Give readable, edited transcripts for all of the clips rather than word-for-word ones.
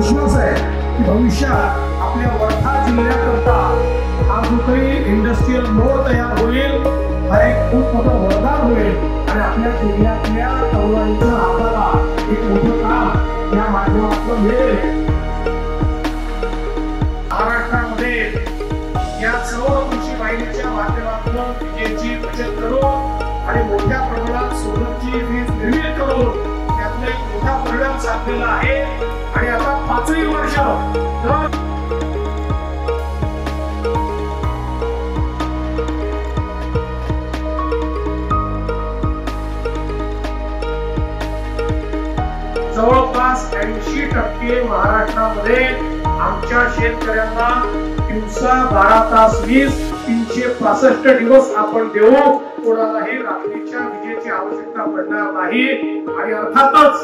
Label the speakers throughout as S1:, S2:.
S1: विश्वास आहे की भविष्यात आपल्या वर्धा जिल्ह्याकरता हा जो काही इंडस्ट्रियल नोड तयार होईल हा एक खूप मोठा वरदान होईल आणि आपल्या जिल्ह्यातल्या तरुणांच्या हाताला एक मोठं काम या माध्यमातून मिळेल। महाराष्ट्रामध्ये या सौर कृषी वाहिनीच्या माध्यमातून विजेची बचत करून आणि मोठ्या प्रमाणात सोलरची वीज निर्मिती करून त्यातून एक मोठा परिणाम साधलेला आहे आणि आता 5 वर्ष तर जवळपास 80% महाराष्ट्रामध्ये आमच्या शेतकऱ्यांना दिवसा 12 तास वीज 365 दिवस आपण देऊ, कोणालाही रात्रीच्या विजेची आवश्यकता पडणार नाही। आणि अर्थातच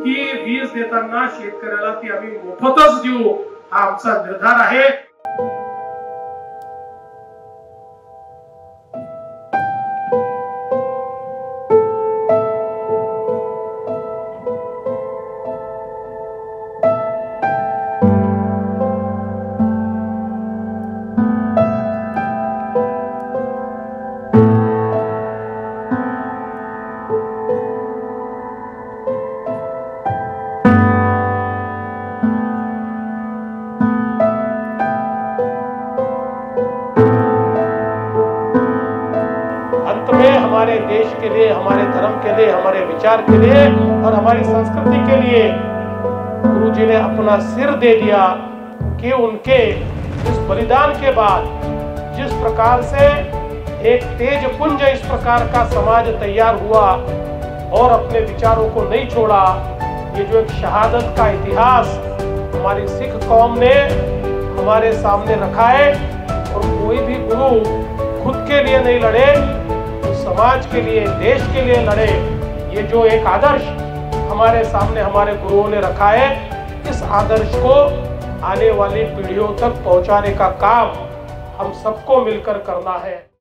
S1: ही वीज देताना शेतकऱ्याला ती आम्ही मोफतच देऊ हा आमचा निर्धार आहे। हमारे देश के लिए, हमारे धर्म के लिए, हमारे विचार के लिए और हमारी संस्कृति के लिए गुरु जी ने अपना सिर दे दिया कि उनके इस बलिदान के बाद जिस प्रकार से एक तेज पुंज इस प्रकार का समाज तैयार हुआ और अपने विचारों को नहीं छोड़ा, ये जो एक शहादत का इतिहास हमारी सिख कौम ने हमारे सामने रखा है। और कोई भी गुरु खुद के लिए नहीं लड़े, समाज के लिए, देश के लिए लड़े। ये जो एक आदर्श हमारे सामने हमारे गुरुओं ने रखा है, इस आदर्श को आने वाली पीढ़ियों तक पहुंचाने का काम हम सबको मिलकर करना है।